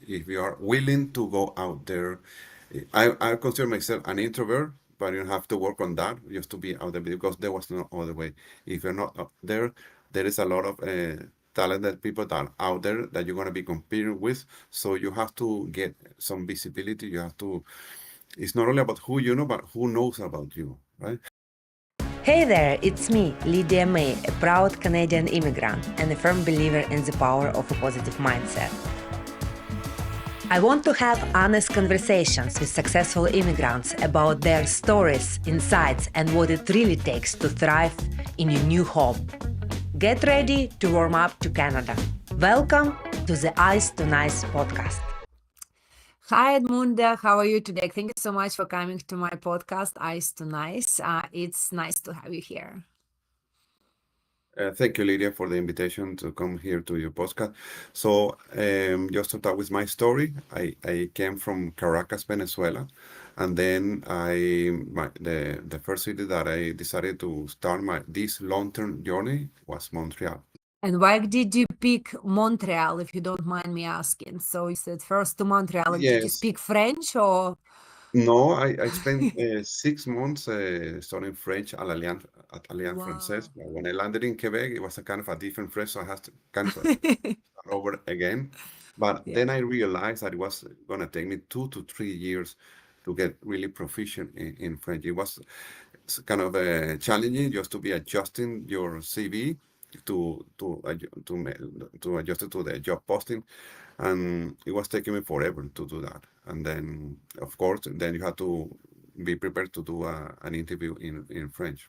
if you are willing to go out there. I consider myself an introvert, but you have to work on that just to be out there because there was no other way. If you're not up there, there is a lot of talented people that are out there that you're going to be competing with. So you have to get some visibility. You have to, it's not only about who you know, but who knows about you, right? Hey there, it's me, Lydia May, a proud Canadian immigrant and a firm believer in the power of a positive mindset. I want to have honest conversations with successful immigrants about their stories, insights, and what it really takes to thrive in your new home. Get ready to warm up to Canada. Welcome to the Ice to Nice podcast. Hi, Edmundo. How are you today? Thank you so much for coming to my podcast, Ice to Nice. It's nice to have you here. Thank you, Lydia, for the invitation to come here to your podcast. So, just to start with my story, I came from Caracas, Venezuela, and then the first city that I decided to start this long-term journey was Montreal. And why did you pick Montreal, if you don't mind me asking? So you said first to Montreal. Did you Yes. speak French or? No, I spent 6 months studying French at Alliance Française. Wow. But when I landed in Quebec, it was a kind of a different French, so I had to kind of start over again. But Yeah. then I realized that it was going to take me 2 to 3 years to get really proficient in French. It was kind of challenging just to be adjusting your CV to adjust it to the job posting, and it was taking me forever to do that. And then, of course, then you have to be prepared to do an interview in French.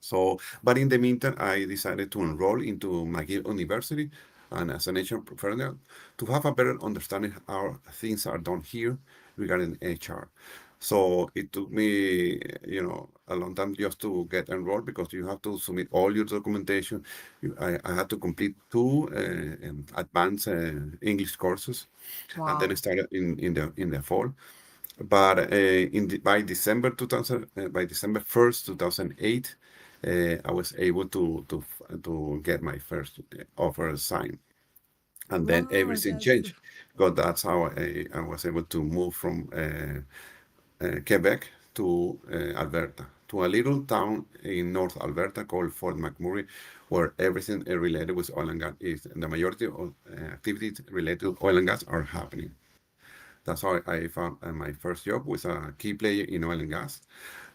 So, but in the meantime, I decided to enroll into McGill University and as an HR professional to have a better understanding how things are done here regarding HR. So it took me, a long time just to get enrolled because you have to submit all your documentation. I had to complete two advanced English courses, and then I Wow. started in the fall. But by December 1st, 2008, I was able to get my first offer signed, and then Wow, everything that's changed because that's how I was able to move from Quebec to Alberta, to a little town in North Alberta called Fort McMurray, where everything related with oil and gas is the majority of activities related to oil and gas are happening. That's how I found my first job with a key player in oil and gas.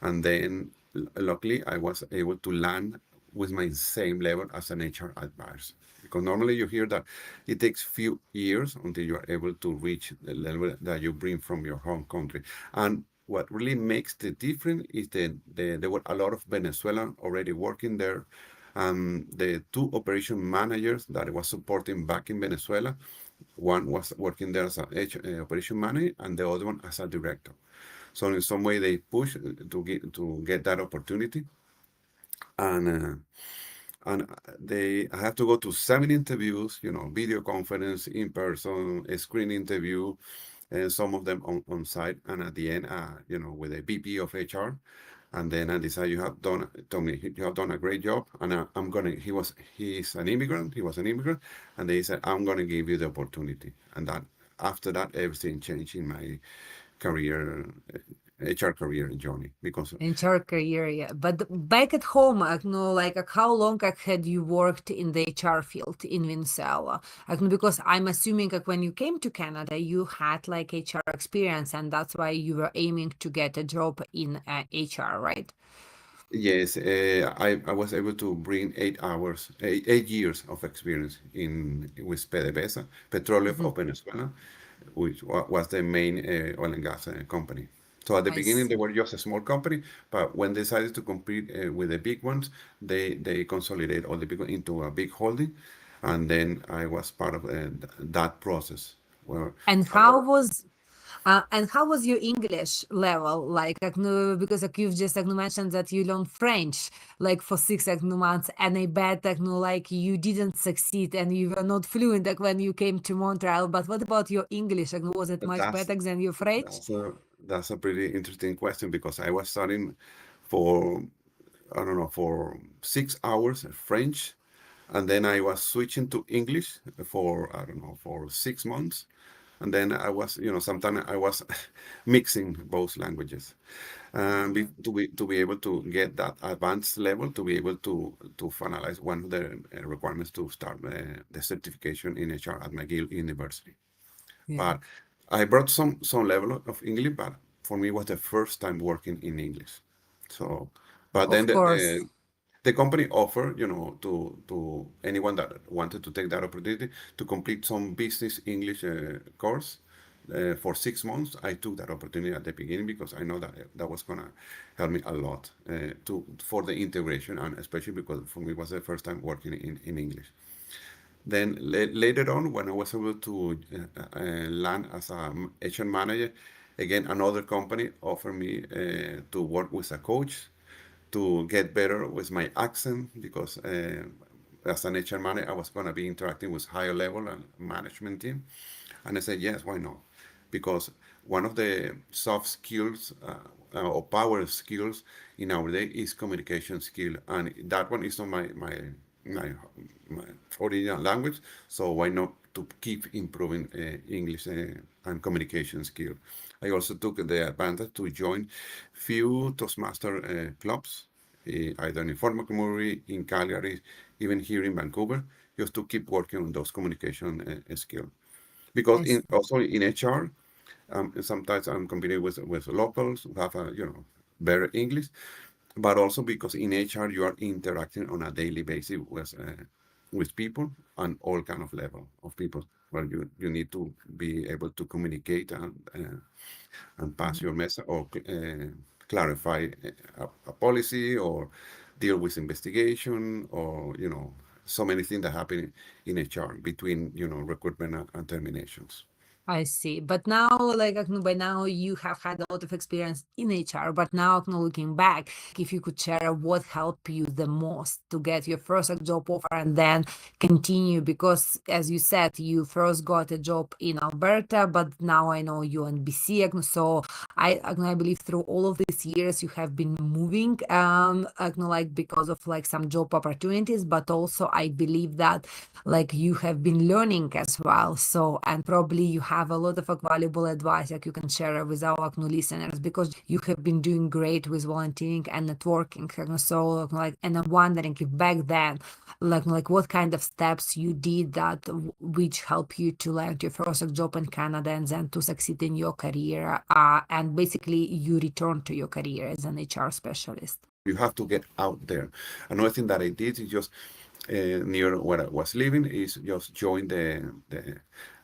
And then luckily I was able to land with my same level as an HR advisor. Because normally you hear that it takes few years until you are able to reach the level that you bring from your home country. And what really makes the difference is that there were a lot of Venezuelan already working there. The two operation managers that I was supporting back in Venezuela, one was working there as a operation manager, and the other one as a director. So in some way they push to get that opportunity, and they I have to go to 7 interviews, video conference, in person, a screen interview, and some of them on site, and at the end, with a VP of HR. And then I decided told me, you have done a great job, and he's an immigrant, he was an immigrant, and they said, I'm gonna give you the opportunity. And that after that, everything changed in my career, HR career journey, because in your career, yeah. But back at home, I know, how long had you worked in the HR field in Venezuela? Because I'm assuming when you came to Canada, you had HR experience, and that's why you were aiming to get a job in HR, right? yes, I was able to bring 8 hours, 8 years of experience with PDVSA, Petroleum Mhm. of Venezuela, which was the main oil and gas company. So at the I beginning, they see. were just a small company, but when they decided to compete with the big ones, they consolidate all the big ones into a big holding, and then I was part of that process where And a lot how of was and how was your English level? Because you've just mentioned that you learned French for 6 months, and I bet you didn't succeed and you were not fluent when you came to Montreal. But what about your English? Was it much that's better than your French? that's a that's a pretty interesting question because I was studying for I don't know, for 6 hours French, and then I was switching to English for, I don't know, for 6 months. And then I was, sometimes I was mixing both languages, to be able to get that advanced level, to be able to finalize one of the requirements to start the certification in HR at McGill University. Yeah. But I brought some level of English, but for me it was the first time working in English. So, but then Of course. the company offered, to anyone that wanted to take that opportunity to complete some business English course for 6 months. I took that opportunity at the beginning because I know that that was gonna help me a lot to for the integration, and especially because for me it was the first time working in English. Then later on, when I was able to land as a HR manager, again another company offered me to work with a coach to get better with my accent because as an HR manager, I was going to be interacting with higher level and management team. And I said, yes, why not? Because one of the soft skills or power skills in our day is communication skill. And that one is not my, my original language. So why not to keep improving English and communication skill? I also took the advantage to join few Toastmaster clubs, either in Fort McMurray, in Calgary, even here in Vancouver, just to keep working on those communication skills. Because I see. also in HR, sometimes I'm competing with locals who have better English, but also because in HR you are interacting on a daily basis with people on all kind of level of people where you need to be able to communicate and pass your message or clarify a policy or deal with investigation or so many things that happen in HR between recruitment and terminations. I see. But now, like, by now you have had a lot of experience in HR, but now, looking back, if you could share what helped you the most to get your first job offer and then continue, because as you said, you first got a job in Alberta, but now I know you in BC. So I believe through all of these years you have been moving, like because of like some job opportunities, but also I believe that like you have been learning as well. So, and probably you have a lot of valuable advice that you can share with our listeners because you have been doing great with volunteering and networking. So, like, and I'm wondering if back then, like what kind of steps you did that which help you to land your first job in Canada and then to succeed in your career, and basically you return to your career as an HR specialist. You have to get out there. Another thing that I did is just near where I was living is just join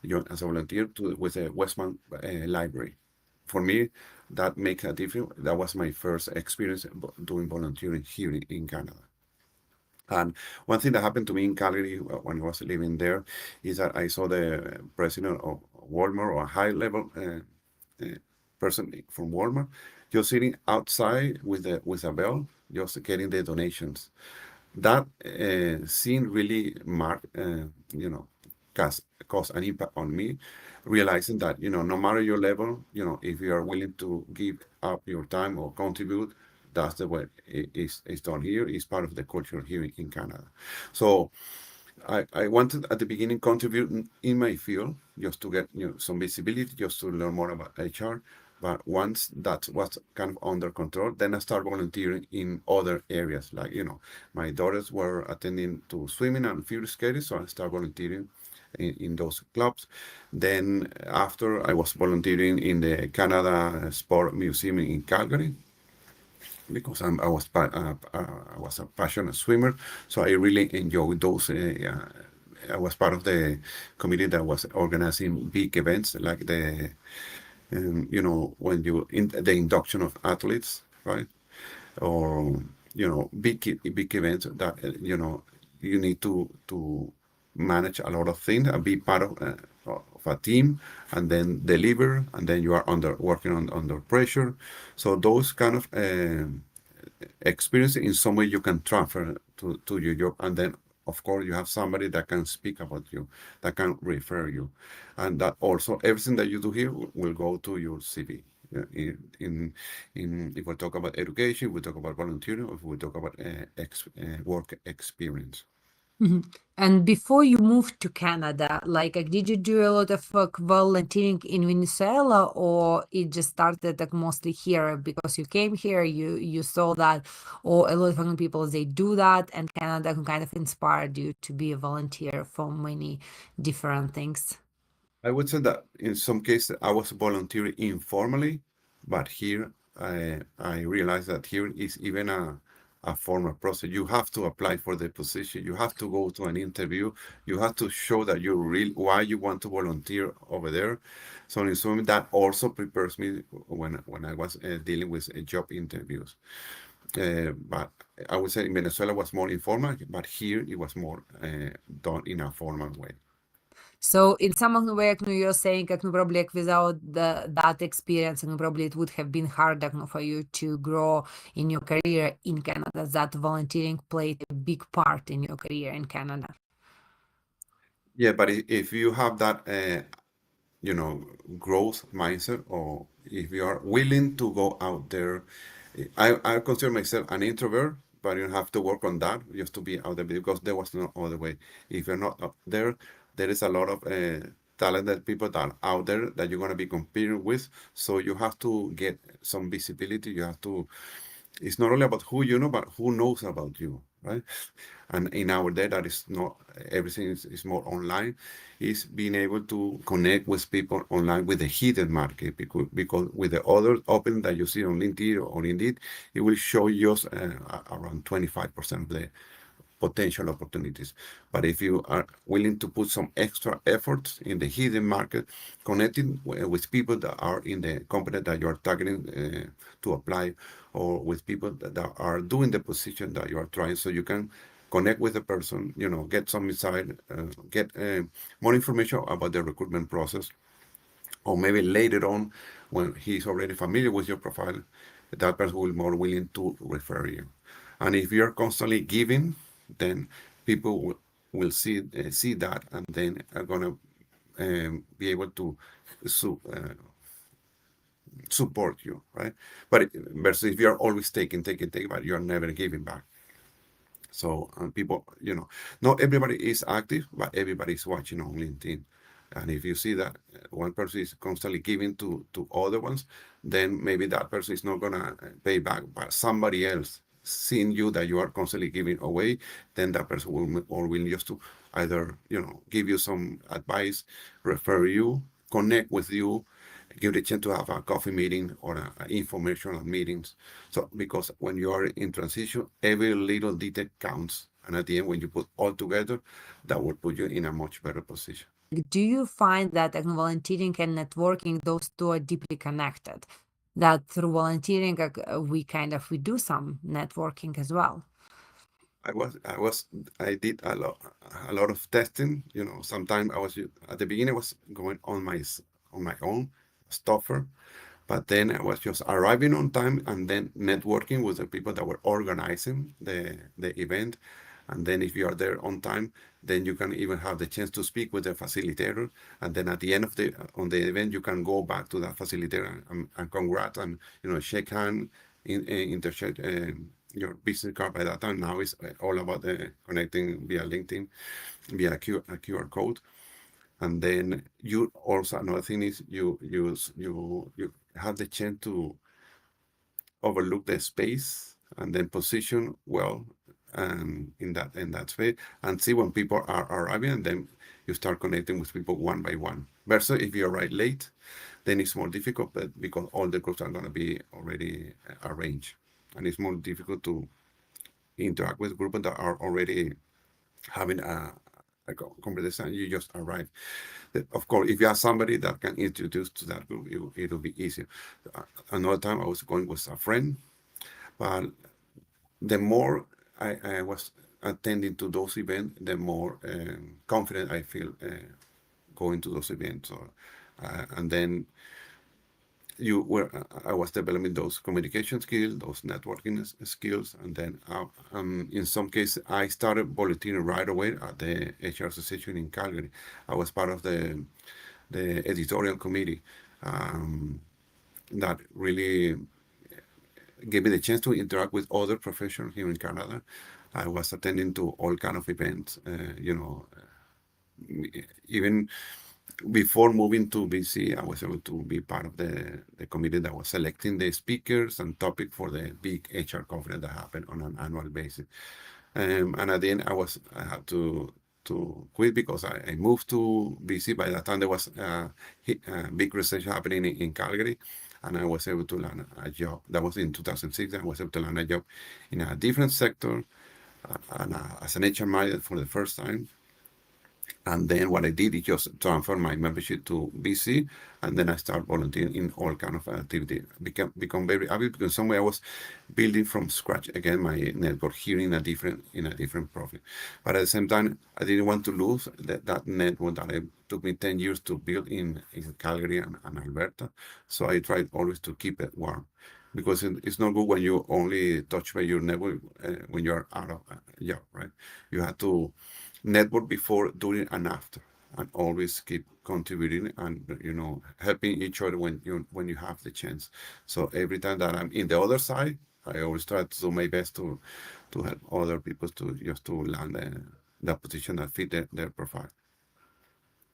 join as a volunteer with the Westman Library. For me, that makes a difference. That was my first experience doing volunteering here in Canada. And one thing that happened to me in Calgary when I was living there is that I saw the president of Walmart or a high level person from Walmart just sitting outside with a bell, just getting the donations. That scene really marked, caused an impact on me, realizing that, no matter your level, if you are willing to give up your time or contribute, that's the way it's done here. It's part of the culture here in Canada. So I wanted at the beginning contribute in my field just to get some visibility, just to learn more about HR. But once that was kind of under control, then I started volunteering in other areas. Like my daughters were attending to swimming and figure skating, so I started volunteering in those clubs. Then after I was volunteering in the Canada Sport Museum in Calgary because I was a passionate swimmer, so I really enjoyed those. I was part of the committee that was organizing big events like when the induction of athletes, right? Or big events that you need to manage a lot of things and be part of a team and then deliver and then you are working under pressure. So those kind of experience in some way you can transfer to your job, and then of course you have somebody that can speak about you, that can refer you, and that also everything that you do here will go to your CV. Yeah, if we talk about education, we talk about volunteering, or if we talk about work experience. Mhm. And before you moved to Canada, did you do a lot of volunteering in Venezuela, or it just started mostly here because you came here, you saw that, or a lot of young people they do that, and Canada kind of inspired you to be a volunteer for many different things. I would say that in some cases I was volunteering informally, but here I realized that here is even a formal process. You have to apply for the position. You have to go to an interview. You have to show that you real why you want to volunteer over there. So in some that also prepares me when I was dealing with job interviews. But I would say in Venezuela was more informal, but here it was more done in a formal way. So in some way, you're saying probably without that experience, probably it would have been harder for you to grow in your career in Canada. That volunteering played a big part in your career in Canada. Yeah, but if you have that you know, growth mindset, or if you are willing to go out there. I consider myself an introvert, but you have to work on that just to be out there because there was no other way. If you're not up there, there is a lot of talented people that are out there that you're going to be competing with. So you have to get some visibility. You have to, it's not only about who you know, but who knows about you, right? And in our day, that is not everything is more online. Is being able to connect with people online with the hidden market because with the other open that you see on LinkedIn or Indeed, it will show you around 25% of the potential opportunities. But if you are willing to put some extra efforts in the hidden market, connecting with people that are in the company that you are targeting to apply, or with people that are doing the position that you are trying, so you can connect with the person, you know, get some insight, get more information about the recruitment process, or maybe later on when he's already familiar with your profile, that person will be more willing to refer you. And if you're constantly giving, then people will see that, and then are gonna be able to su- uh, support you, right? But versus if you're always taking, but you're never giving back. So people, you know, not everybody is active, but everybody is watching on LinkedIn. And if you see that one person is constantly giving to other ones, then maybe that person is not gonna pay back. But somebody else seeing you that you are constantly giving away, then that person will or will just to either, you know, give you some advice, refer you, connect with you, give the chance to have a coffee meeting or a informational meetings. So because when you are in transition, every little detail counts. And at the end, when you put all together, that will put you in a much better position. Do you find that volunteering and networking, those two are deeply connected? That through volunteering, we do some networking as well. I did a lot of testing. You know, sometimes at the beginning I was going on on my own, stuffer, but then I was just arriving on time and then networking with the people that were organizing the event. And then if you are there on time, then you can even have the chance to speak with the facilitator. And then at the end of the on the event, you can go back to that facilitator and congrats and, you know, shake hand, interchange your business card. By that time now it's all about connecting via LinkedIn, via a QR code. And then you also, another thing is you have the chance to overlook the space and then position well in that space, and see when people are arriving, and then you start connecting with people one by one. Versus if you arrive late, then it's more difficult, but because all the groups are going to be already arranged, and it's more difficult to interact with groups that are already having a conversation. You just arrive. Of course, if you have somebody that can introduce to that group, it'll be easier. Another time I was going with a friend, but the more I was attending to those events, the more confident I feel going to those events. So, and then I was developing those communication skills, those networking skills, and then in some cases I started volunteering right away at the HR Association in Calgary. I was part of the editorial committee that really gave me the chance to interact with other professionals here in Canada. I was attending to all kind of events, even before moving to BC, I was able to be part of the committee that was selecting the speakers and topic for the big HR conference that happened on an annual basis. And at the end, I had to quit because I moved to BC. By that time, there was a big recession happening in Calgary, and I was able to land a job. That was in 2006. I was able to land a job in a different sector, and as an HR manager for the first time. And then what I did is just transfer my membership to BC, and then I start volunteering in all kind of activity. Become very happy because somewhere I was building from scratch again my network here in a different profit. But at the same time, I didn't want to lose that network that it took me 10 years to build in Calgary and Alberta. So I tried always to keep it warm. Because it's not good when you only touch by your network when you're out of a job, right? You have to network before, during, and after, and always keep contributing and helping each other when you have the chance. So every time that I'm in the other side, I always try to do my best to help other people to just to land the position that fit their profile.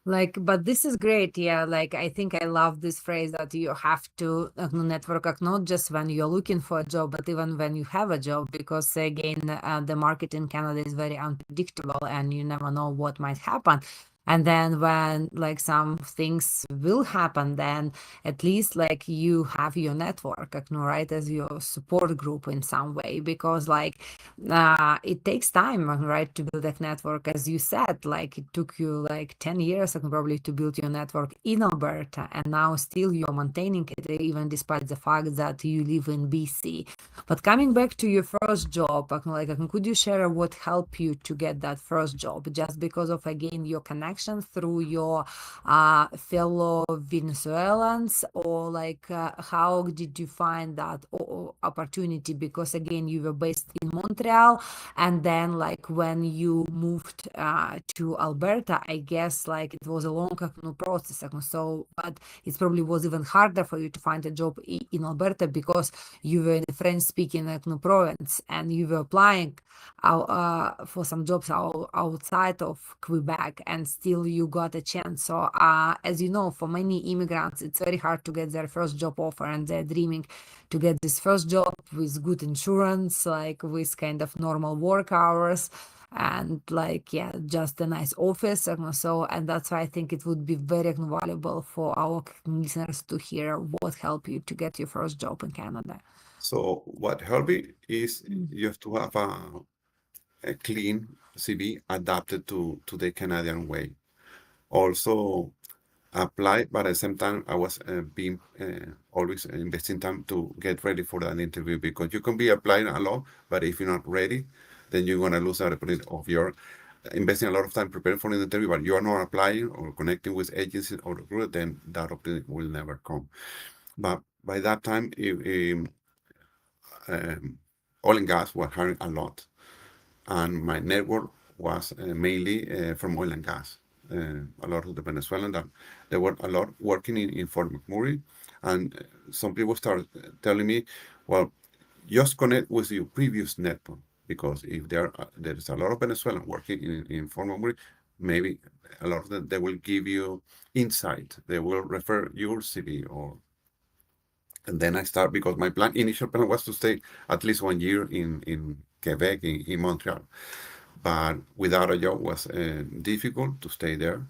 Like, but this is great. Yeah, like I think I love this phrase that you have to network not just when you're looking for a job, but even when you have a job, because again, the market in Canada is very unpredictable and you never know what might happen. And then when like some things will happen, then at least like you have your network, right, as your support group in some way, because like it takes time, right, to build that network. As you said, like it took you like 10 years probably to build your network in Alberta, and now still you're maintaining it even despite the fact that you live in BC. But coming back to your first job, like could you share what helped you to get that first job? Just because of again your connection through your fellow Venezuelans, or like how did you find that opportunity? Because again, you were based in Montreal, and then like when you moved to Alberta, I guess like it was a long process. So, but it probably was even harder for you to find a job in Alberta because you were in a French-speaking province and you were applying for some jobs outside of Quebec, and still you got a chance. So as you know, for many immigrants, it's very hard to get their first job offer, and they're dreaming to get this first job with good insurance, like with kind of normal work hours, and like yeah, just a nice office. And that's why I think it would be very valuable for our listeners to hear what helped you to get your first job in Canada. So what helped me is you have to have a clean CV adapted to the Canadian way. Also apply, but at the same time, I was being always investing time to get ready for that interview, because you can be applying a lot, but if you're not ready, then you're gonna lose that opportunity of your investing a lot of time preparing for an interview, but you are not applying or connecting with agencies or recruiter, then that opportunity will never come. But by that time, oil and gas were hiring a lot, and my network was mainly from oil and gas. A lot of the Venezuelan that there were a lot working in Fort McMurray, and some people started telling me, "Well, just connect with your previous network, because if there's a lot of Venezuelan working in Fort McMurray, maybe a lot of them they will give you insight. They will refer your CV or." And then I start, because my initial plan was to stay at least 1 year in Quebec, in Montreal. But without a job was difficult to stay there.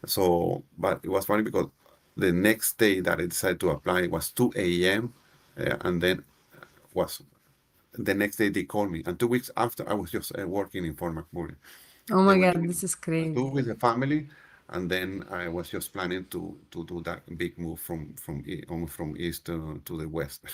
So, but it was funny because the next day that I decided to apply was 2 a.m. And then was the next day they called me. And 2 weeks after, I was just working in Fort McMurray. Oh They my were God, giving this is a tour crazy. with the family, and then I was just planning to do that big move almost from east to the west,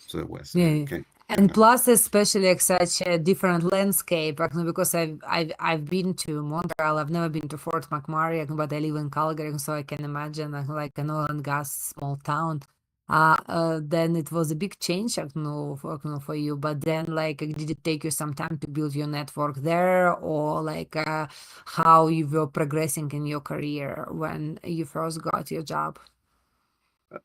to the west, Yeah. And Canada. plus, especially like such a different landscape, because I've been to Montreal, I've never been to Fort McMurray, but I live in Calgary, so I can imagine like an oil and gas small town. Then it was a big change, for you. But then, like, did it take you some time to build your network there, or like how you were progressing in your career when you first got your job?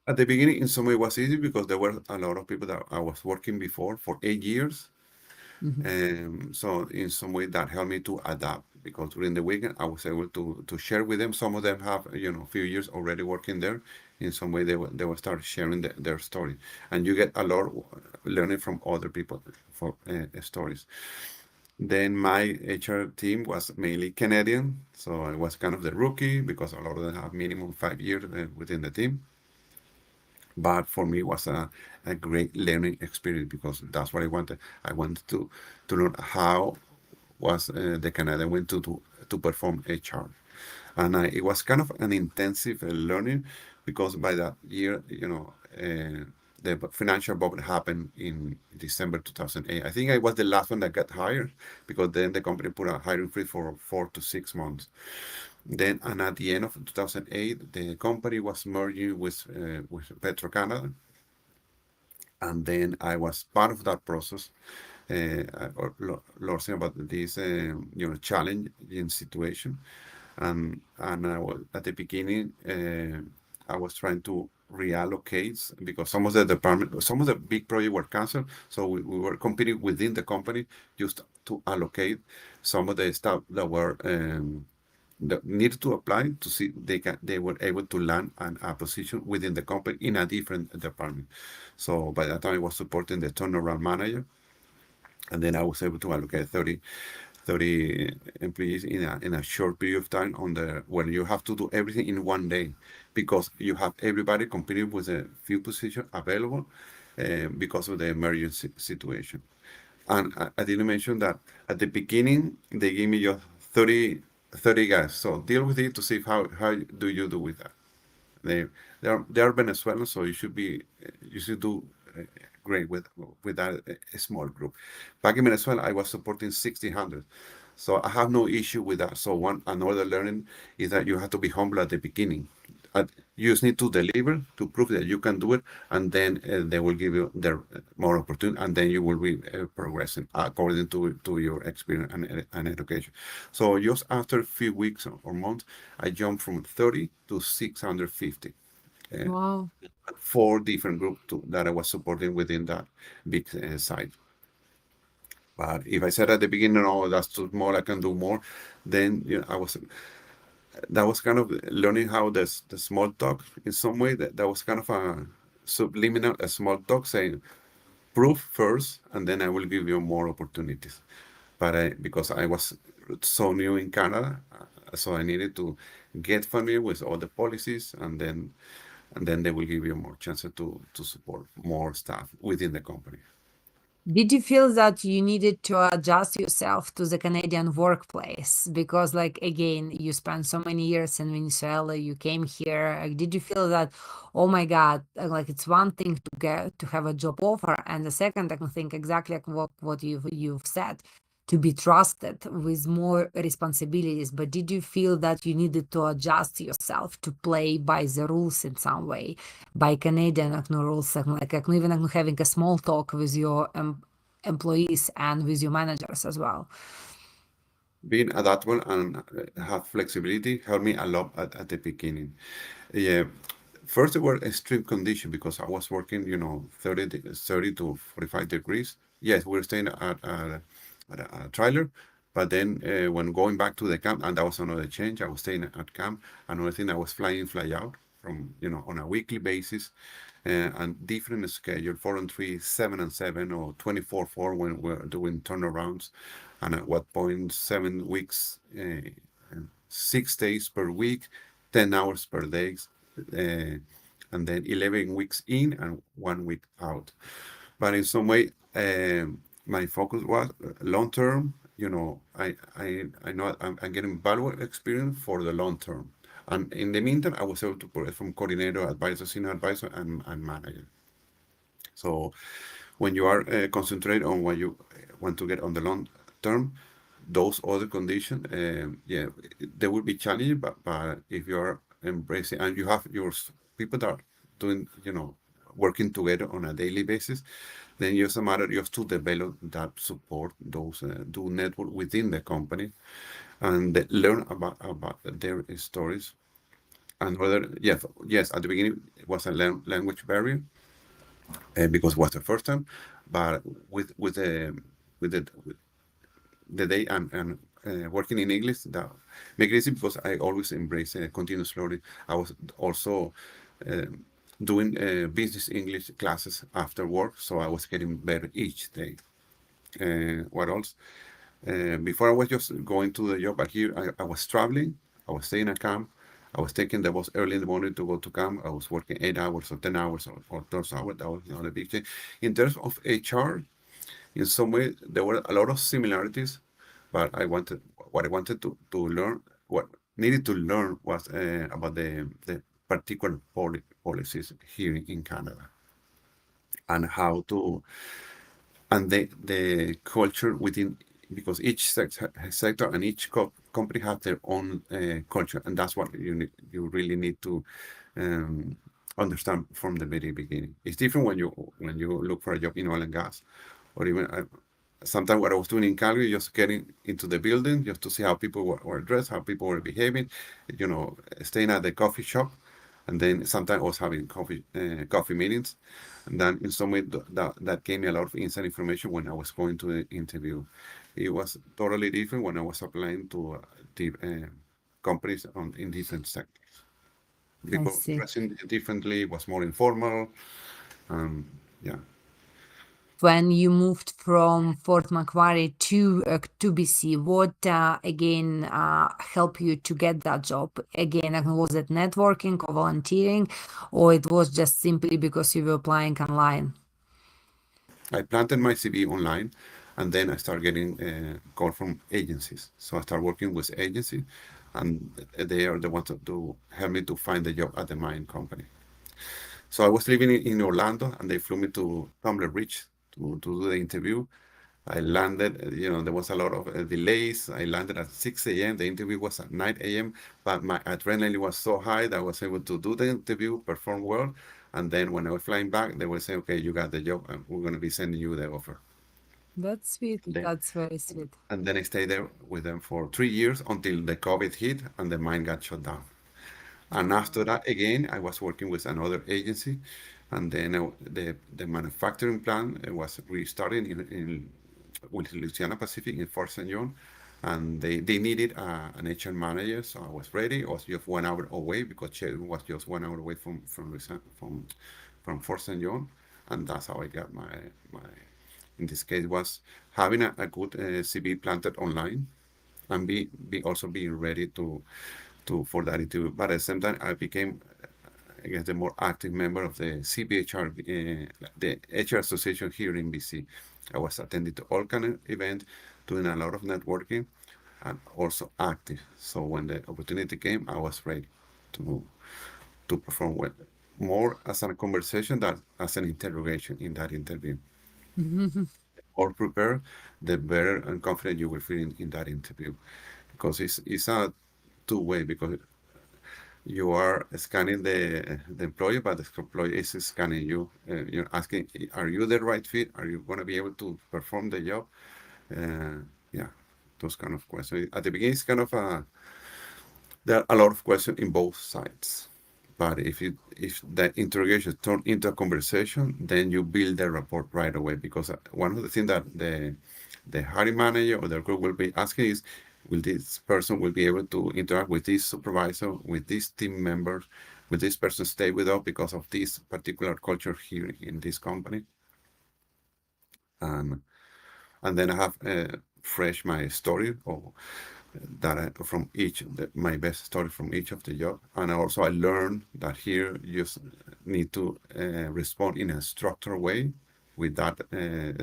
At the beginning, in some way, it was easy because there were a lot of people that I was working before for 8 years. Mhm. So in some way that helped me to adapt because during the weekend I was able to share with them. Some of them have a few years already working there. In some way they will start sharing their story, and you get a lot learning from other people for stories. Then my HR team was mainly Canadian, so I was kind of the rookie because a lot of them have minimum 5 years within the team. But for me, it was a great learning experience because that's what I wanted. I wanted to learn how was the Canadian way to perform HR, and it was kind of an intensive learning because by that year, the financial bubble happened in December 2008. I think I was the last one that got hired because then the company put a hiring freeze for 4 to 6 months. Then, and at the end of 2008, the company was merging with Petro-Canada, and then I was part of that process, or learning about this, challenging situation. And at the beginning, I was trying to reallocate because some of the big projects were canceled, so we were competing within the company just to allocate some of the stuff that were. That needed to apply to see they were able to land a position within the company in a different department. So by that time I was supporting the turnaround manager, and then I was able to allocate 30 employees in a short period of time on the where you have to do everything in one day because you have everybody competing with a few positions available because of the emergency situation. And I didn't mention that at the beginning they gave me just 30 guys. So deal with it to see how do you do with that. They they are Venezuelans, so you should do great with that small group. Back in Venezuela, I was supporting 1,600, so I have no issue with that. So one another learning is that you have to be humble at the beginning. You just need to deliver to prove that you can do it, and then they will give you their more opportunity, and then you will be progressing according to your experience and education. So just after a few weeks or months, I jumped from 30 to 650. Uh, Wow. 4 different groups that I was supporting within that big site. But if I said at the beginning, "Oh, that's too small, I can do more," then that was kind of learning how the small talk in some way that was kind of a subliminal a small talk saying prove first and then I will give you more opportunities. But because I was so new in Canada, so I needed to get familiar with all the policies, and then they will give you more chances to support more staff within the company. Did you feel that you needed to adjust yourself to the Canadian workplace? Because, like, again, you spent so many years in Venezuela, you came here. Did you feel that, oh my God, like it's one thing to get to have a job offer, and the second, I can think exactly like what you've said, to be trusted with more responsibilities. But did you feel that you needed to adjust yourself to play by the rules in some way? By Canadian rules, like even having a small talk with your employees and with your managers as well. Being adaptable and have flexibility helped me a lot at the beginning. Yeah, first there were extreme conditions because I was working, 30 to 45 degrees. Yes, we were staying at a trailer, but then when going back to the camp, and that was another change, I was staying at camp. Another thing, I was flying, fly out from, on a weekly basis, and different schedule, 4 and 3, 7 and 7, or 24/4 when we're doing turnarounds, and at what point 7 weeks, 6 days per week, 10 hours per day, uh, and then 11 weeks in and 1 week out. But in some way, my focus was long term. I know I'm getting valuable experience for the long term. And in the meantime, I was able to progress from coordinator, advisor, senior advisor, and manager. So when you are concentrated on what you want to get on the long term, those other conditions, yeah, they will be challenging, but if you are embracing and you have your people that are doing, working together on a daily basis, then just a matter just to develop that support, those do network within the company, and learn about their stories, another, yes, at the beginning it was a language barrier because it was the first time, but with the with the day I'm working in English, that make it easy because I always embrace continuous learning. I was also uh, doing business English classes after work, so I was getting better each day. What else? Before I was just going to the job, but here I was traveling. I was staying at camp. I was taking the bus early in the morning to go to camp. I was working 8 hours or 10 hours or 12 hours. That was not a big change. In terms of HR, in some way, there were a lot of similarities, but what I wanted to learn, what needed to learn was about the particular policies here in Canada and how to and the culture within because each sector and each company have their own culture, and that's what you really need to um, understand from the very beginning. It's different when you look for a job in oil and gas, or even sometimes what I was doing in Calgary, just getting into the building just to see how people were dressed, how people were behaving, staying at the coffee shop, and then sometimes I was having coffee meetings, and then in some way that gave me a lot of inside information when I was going to the interview. It was totally different when I was applying to the companies in different sectors I because see. dressing differently was more informal. Yeah. When you moved from Fort Macquarie to BC, what again helped you to get that job? Again, was it networking or volunteering, or it was just simply because you were applying online? I planted my CV online, and then I started getting call from agencies. So I started working with agency, and they are the ones to help me to find the job at the mine company. So I was living in Orlando, and they flew me to Tumbler Ridge to do the interview. I landed, there was a lot of delays. I landed at 6 a.m. The interview was at 9 a.m., but my adrenaline was so high that I was able to do the interview, perform well. And then when I was flying back, they were saying, okay, you got the job, and we're going to be sending you the offer. That's sweet. And then, That's very sweet. and then I stayed there with them for 3 years until the COVID hit and the mine got shut down. And after that, again, I was working with another agency, and then the manufacturing plant was restarting with Louisiana Pacific in Fort St. John, and they needed an HR manager, so I was ready. I was just 1 hour away because Cherry was just 1 hour away from Fort St. John, and that's how I got my. In this case, was having a good CV planted online, and be also being ready to for that interview. But at the same time, I became, I guess, the more active member of the CBHR, the HR Association here in BC. I was attending to all kind of events, doing a lot of networking, and also active. So when the opportunity came, I was ready to perform well, more as a conversation than as an interrogation in that interview. Or prepare, the better and confident you will feel in that interview, because it's a two-way because you are scanning the employee, but the employee is scanning you. You're asking, are you the right fit? Are you going to be able to perform the job? Yeah, those kind of questions. At the beginning, it's kind of there are a lot of questions in both sides. But if the interrogation turn into a conversation, then you build the rapport right away. Because one of the things that the hiring manager or the group will be asking is, will this person will be able to interact with this supervisor, with this team members, will this person stay with us because of this particular culture here in this company? And and then I have fresh my story or from my best story from each of the job. And also I learned that here you just need to respond in a structured way with that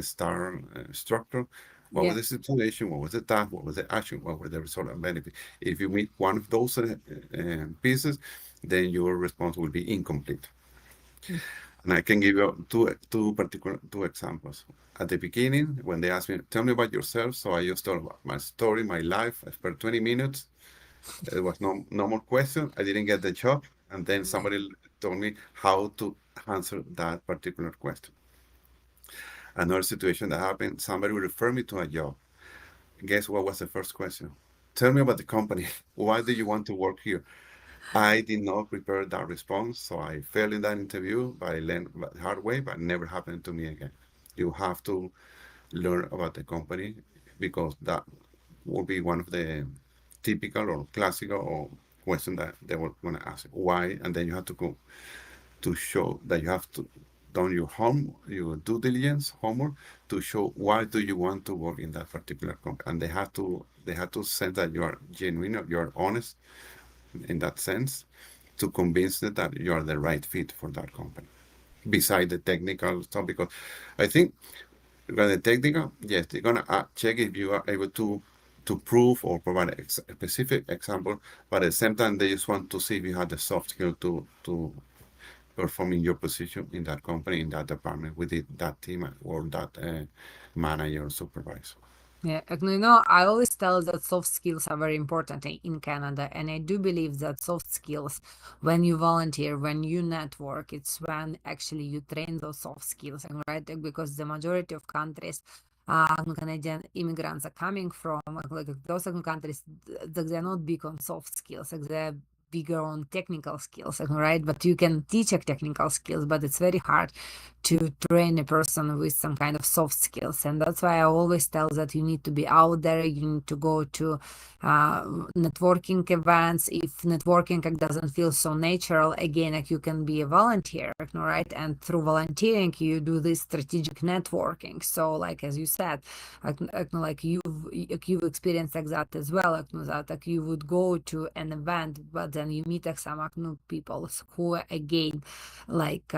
star structure. What was Yeah. the situation? What was the task? What was the action? What were the result and benefit? If you meet one of those pieces, then your response will be incomplete. Mm. And I can give you two examples. At the beginning, when they asked me, tell me about yourself, so I just told about my story, my life. For 20 minutes, there was no more question. I didn't get the job, and then Yeah. somebody told me how to answer that particular question. Another situation that happened, somebody referred me to a job. Guess what was the first question? Tell me about the company. Why do you want to work here? I did not prepare that response, so I failed in that interview, but I learned the hard way, but never happened to me again. You have to learn about the company because that will be one of the typical or classical or question that they will want to ask. Why? And then you have to go to show that you have to done your due diligence homework to show why do you want to work in that particular company, and they have to sense that you are genuine, you are honest in that sense, to convince them that you are the right fit for that company. Beside the technical stuff, because I think regarding the technical, yes, they're gonna check if you are able to prove or provide a specific example, but at the same time, they just want to see if you have the soft skill to perform in your position in that company, in that department, with that team or that manager or supervisor. Yeah, you know, I always tell that soft skills are very important in Canada, and I do believe that soft skills, when you volunteer, when you network, it's when actually you train those soft skills, and right, because the majority of countries, Canadian immigrants are coming from, like those countries, they're not big on soft skills, like they're bigger on technical skills, right? But you can teach technical skills, but it's very hard to train a person with some kind of soft skills. And that's why I always tell that you need to be out there, you need to go to networking events. If networking doesn't feel so natural, again, like you can be a volunteer, right? And through volunteering you do this strategic networking. So like as you said, like you've experienced like that as well, that like you would go to an event, but then you meet like some people who again like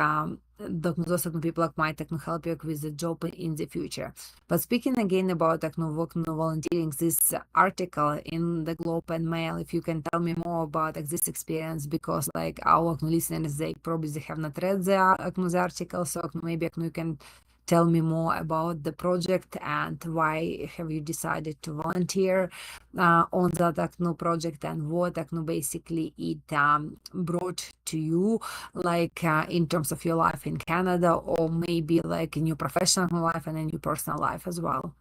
those people like might help you with the job in the future. But speaking again about working volunteering, this article in the Globe and Mail, if you can tell me more about this experience, because like our listeners, they probably have not read the article, so maybe you can tell me more about the project and why have you decided to volunteer on that project, and what basically it brought to you, like in terms of your life in Canada, or maybe like in your professional life and in your personal life as well.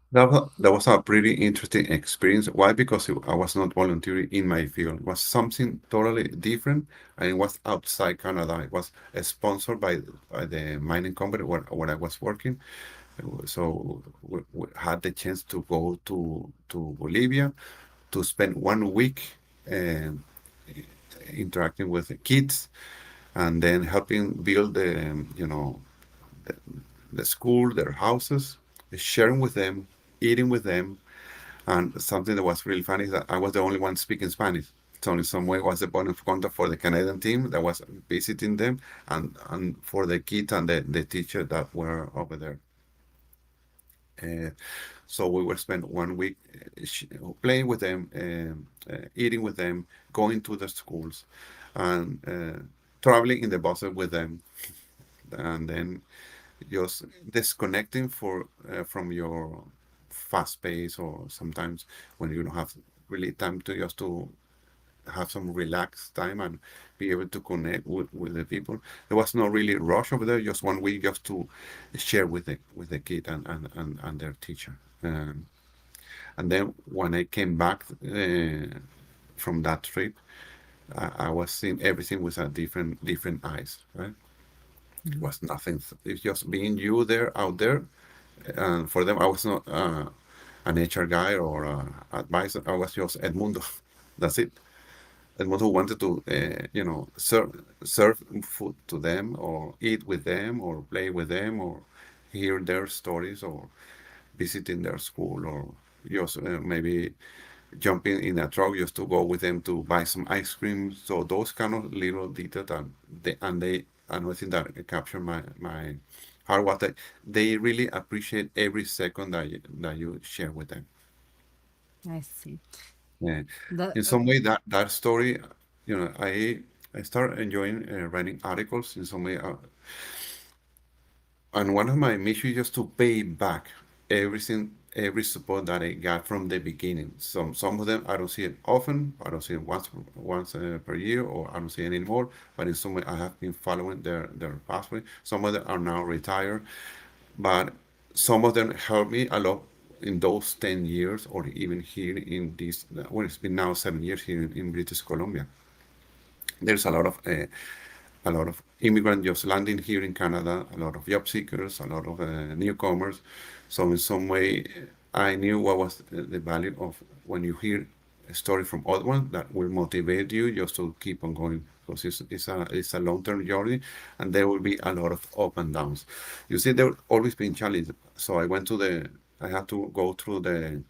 That was a pretty interesting experience. Why? Because I was not volunteering in my field. It was something totally different, and it was outside Canada. It was sponsored by the mining company where I was working. So we had the chance to go to Bolivia to spend 1 week um, interacting with the kids, and then helping build the, the school, their houses, sharing with them, eating with them. And something that was really funny is that I was the only one speaking Spanish. So in some way was the point of contact for the Canadian team that was visiting them, and for the kids and the teacher that were over there. Uh, so we were spent 1 week playing with them, eating with them, going to the schools, and traveling in the buses with them, and then just disconnecting from your fast pace, or sometimes when you don't have really time to just to have some relaxed time and be able to connect with the people. There was no really rush over there, just 1 week just to share with the kid and their teacher. And then when I came back from that trip, I was seeing everything with a different eyes, right? It was nothing. It's just being you there, out there. And for them, I was not an HR guy or advisor. I was just Edmundo. That's it. Edmundo who wanted to, serve food to them, or eat with them, or play with them, or hear their stories, or visiting their school, or just maybe jumping in a truck just to go with them to buy some ice cream. So those kind of little details, and another thing that captured my heart was that they really appreciate every second that you share with them. I see. Yeah. The In some way, that story, I started enjoying writing articles in some way. And one of my missions is just to pay back everything, every support that I got from the beginning. Some of them I don't see it often. I don't see it once per year, or I don't see it anymore. But in some way, I have been following their pathway. Some of them are now retired, but some of them helped me a lot in those 10 years, or even here in this, well, it's been now 7 years here in British Columbia. There's a lot of immigrants just landing here in Canada, a lot of job seekers, a lot of newcomers. So in some way, I knew what was the value of when you hear a story from other ones that will motivate you just to keep on going, because it's a long-term journey, and there will be a lot of up and downs. You see, there will always been challenges. So I had to go through the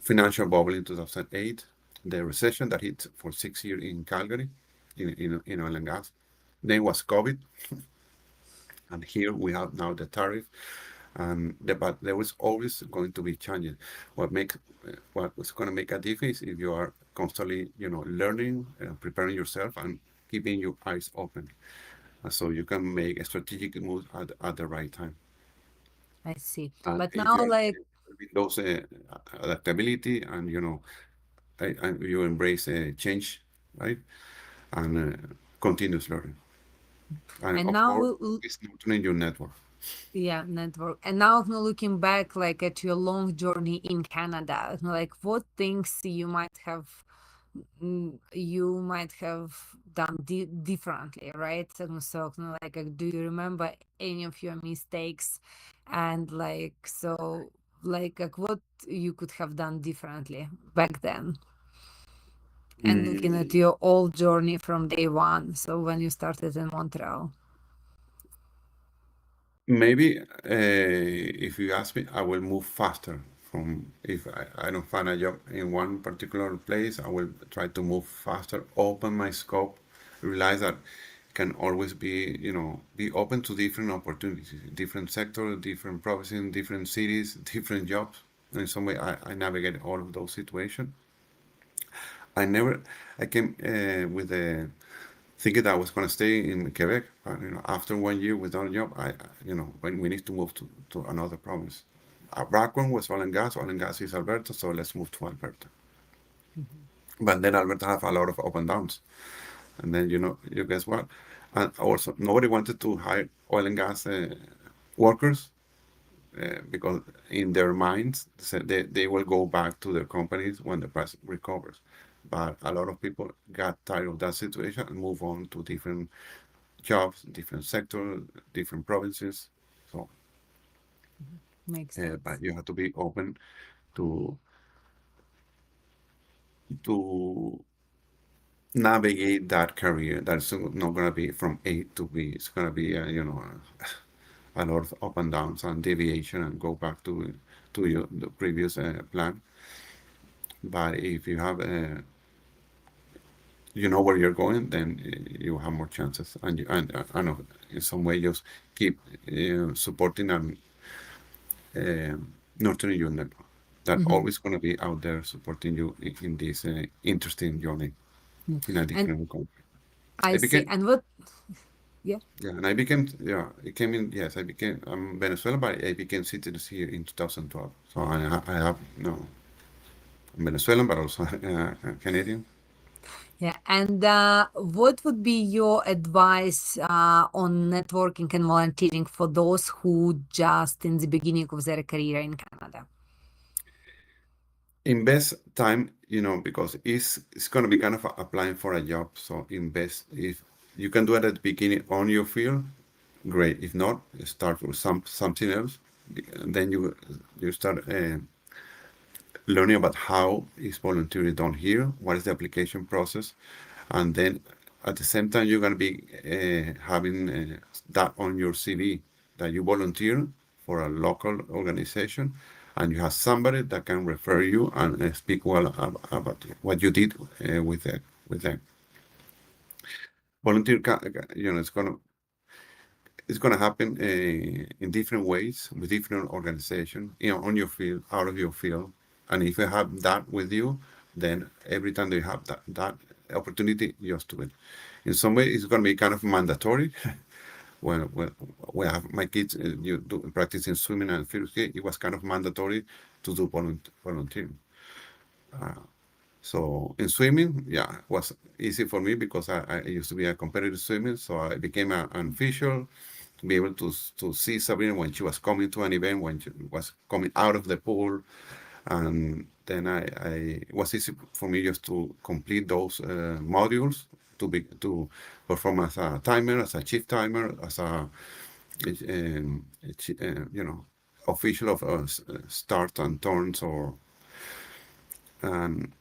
financial bubble in 2008, the recession that hit for 6 years in Calgary, in oil and gas. Then was COVID, and here we have now the tariff, but there was always going to be changes. What was going to make a difference if you are constantly, learning, preparing yourself, and keeping your eyes open, so you can make a strategic move at the right time. I see. And But if you now, are like, with those adaptability, and and you embrace change, right, and continuous learning, and and of now, course, it's nurturing your network. yeah, network. And now, looking back, like at your long journey in Canada, like what things you might have done differently, right? So, like, do you remember any of your mistakes, and what you could have done differently back then? And looking at Mm, your old journey from day one, so when you started in Montreal. Maybe if you ask me, I will move faster. From if I don't find a job in one particular place, I will try to move faster, open my scope, realize that can always be open to different opportunities, different sectors, different provinces, different cities, different jobs. In some way, I navigate all of those situations. I never, I came with the thinking that I was going to stay in Quebec. But, after 1 year without a job, when we need to move to another province. Our background was oil and gas is Alberta, so let's move to Alberta. Mhm. But then Alberta have a lot of up and downs. And then, you guess what? And also, nobody wanted to hire oil and gas workers, because in their minds, they will go back to their companies when the price recovers. But a lot of people got tired of that situation and move on to different jobs, different sectors, different provinces. So, Makes but sense. you have to be open to to navigate that career. That's not going to be from A to B. It's going to be, a lot of up and downs and deviation, and go back to the previous plan. But if you have where you're going, then you have more chances, and I know in some way just keep supporting and nurturing your network. That Hmm. always going to be out there supporting you in this interesting journey in a And different country. I I see. became And what? Yeah. Yeah, and I became yeah, it came in yes, I became Venezuela, but I became citizen here in 2012. So I have I'm Venezuelan, but also Canadian. Yeah. And what would be your advice on networking and volunteering for those who just in the beginning of their career in Canada? Invest time, because it's going to be kind of applying for a job. So invest, if you can do it at the beginning on your field, great. If not, start with something else. And then you start learning about how is volunteering done here, what is the application process, and then at the same time you're going to be having that on your CV, that you volunteer for a local organization, and you have somebody that can refer you and speak well about what you did with them. Volunteer, it's gonna happen in different ways with different organizations, on your field, out of your field. And if you have that with you, then every time they have that opportunity, just do it. In some way, it's gonna be kind of mandatory. When I have my kids, practicing swimming and figure skate, it was kind of mandatory to do volunteering. So in swimming, yeah, it was easy for me because I used to be a competitive swimmer, so I became an official. to be able to see Sabrina when she was coming to an event, when she was coming out of the pool, and then it was easy for me just to complete those modules to perform as a timer, as a chief timer, as you know, official of start and turns or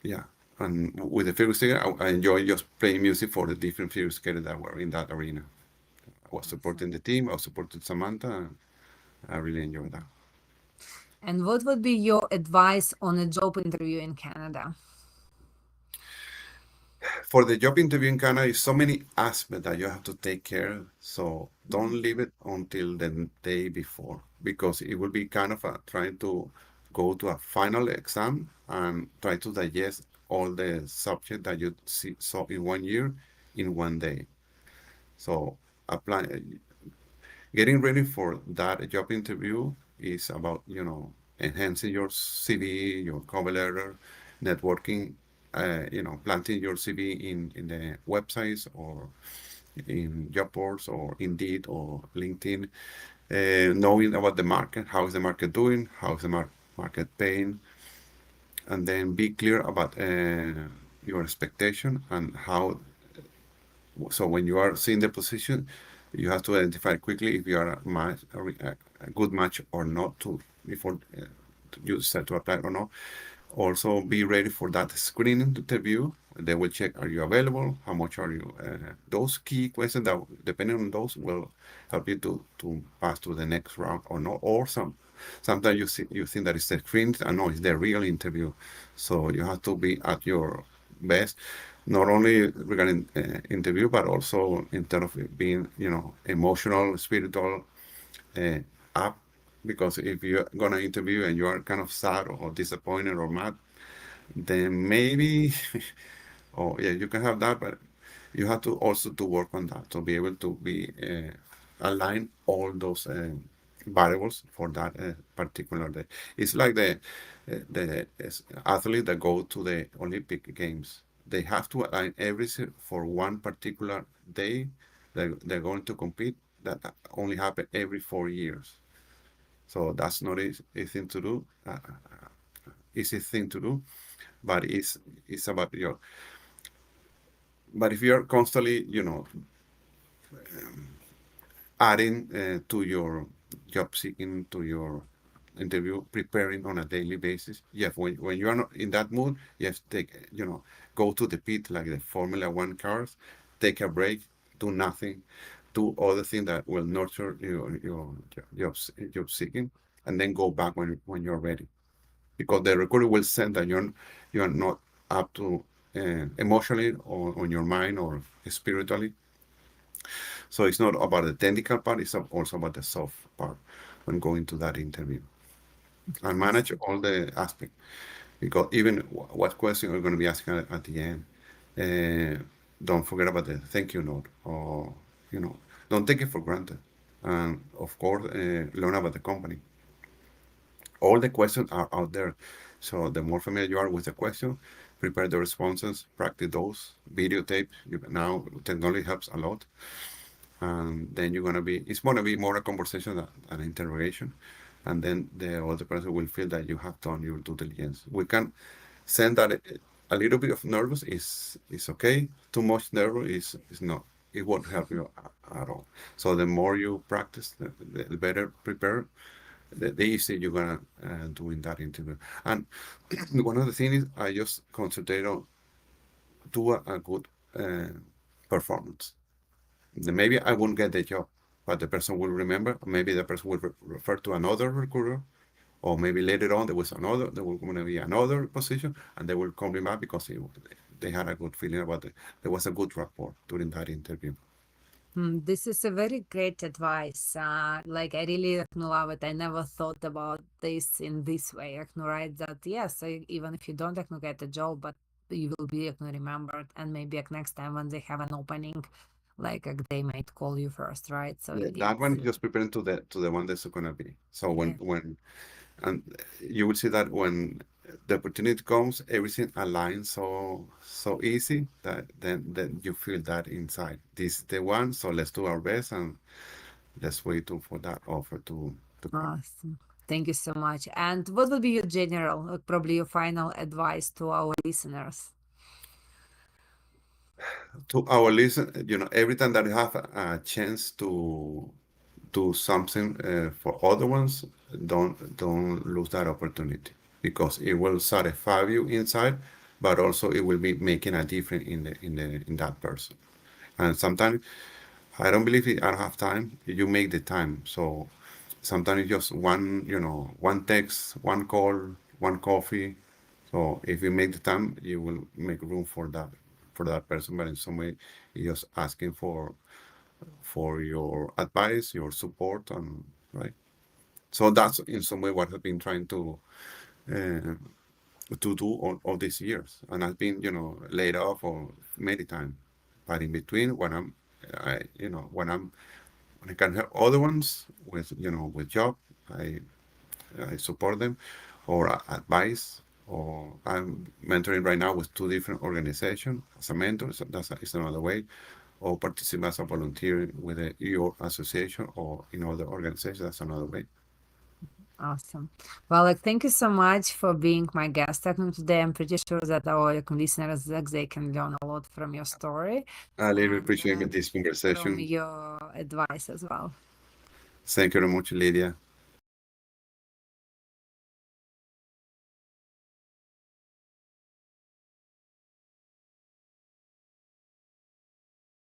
yeah. And with the figure skater, I enjoy just playing music for the different figure skaters that were in that arena. I was supporting the team. I was supporting Samantha. And I really enjoyed that. And what would be your advice on a job interview in Canada? For the job interview in Canada, is so many aspects that you have to take care. So don't leave it until the day before, because it will be kind of trying to go to a final exam and try to digest all the subject that you saw in 1 year in 1 day. So apply getting ready for that job interview is about, enhancing your CV, your cover letter, networking, planting your CV in the websites or in job boards or Indeed or LinkedIn, knowing about the market, how is the market doing, how is the market paying, and then be clear about your expectation and how. So when you are seeing the position, you have to identify quickly if you are a good match or not to before you start to apply or not. Also, be ready for that screening interview. They will check, are you available? How much are you? Those key questions that, depending on those, will help you to pass to the next round or not. Or sometimes you think that it's the screen, and no, it's the real interview. So you have to be at your best, not only regarding interview, but also in terms of being, emotional, spiritual, uh, up. Because if you're gonna interview and you are kind of sad or disappointed or mad, then maybe, oh yeah, you can have that, but you have to also to work on that to be able to be align all those variables for that particular day. It's like the athletes that go to the Olympic Games. They have to align everything for one particular day that they're going to compete. That only happen every 4 years. So that's not easy thing to do. Easy thing to do, but it's about your. But if you're constantly, adding to your job seeking, to your interview preparing on a daily basis, yeah, when you are not in that mood, you have to take, go to the pit like the Formula One cars, take a break, do nothing, do other things that will nurture your job seeking, and then go back when you're ready, because the recruiter will sense that you're not up to emotionally or on your mind or spiritually. So it's not about the technical part; it's also about the soft part when going to that interview and manage all the aspects. Because even what question you're going to be asking at the end, don't forget about the thank you note, or don't take it for granted. And of course, learn about the company. All the questions are out there. So the more familiar you are with the question, prepare the responses, practice those, videotape. Now technology helps a lot. And then it's going to be more a conversation than an interrogation. And then the other person will feel that you have done your due diligence. We can send that a little bit of nervous is okay. Too much nervous is not. It won't help you at all. So the more you practice, the better prepared, the easier you're gonna do in that interview. And one of the things is I just concentrate on do a good performance. Then maybe I won't get the job, but the person will remember. Maybe the person will refer to another recruiter, or maybe later on there will going to be another position, and they will call me back because they had a good feeling about it. There was a good rapport during that interview. This is a very great advice. Like I really love it. I never thought about this in this way. Right? That yes, even if you don't get a job, but you will be remembered, and maybe next time when they have an opening, they might call you first, right? So Yeah, that it's one is just preparing to the one that's going to be. So yeah. when and you will see that when the opportunity comes, everything aligns so easy that then you feel that inside. This is the one, so let's do our best, and let's wait for that offer to come. Awesome. Thank you so much. And what would be your general, probably your final advice to our listeners? To our listen, every time that you have a chance to do something for other ones, don't lose that opportunity because it will satisfy you inside, but also it will be making a difference in that person. And sometimes I don't believe I don't have time. You make the time. So sometimes it's just one text, one call, one coffee. So if you make the time, you will make room for that person. But in some way, you're just asking for your advice, your support, and right. So that's in some way what I've been trying uh, to do all these years, and I've been laid off or many times. But in between, I when I can help other ones with job, I I support them, or advice, or I'm mentoring right now with two different organizations as a mentor. So is another way, or participate as a volunteer with your association or in other organizations. That's another way. Awesome. Well, thank you so much for being my guest today. I'm pretty sure that our listeners, they can learn a lot from your story I really and appreciate this from conversation. your advice as well. Thank you very much, Lydia.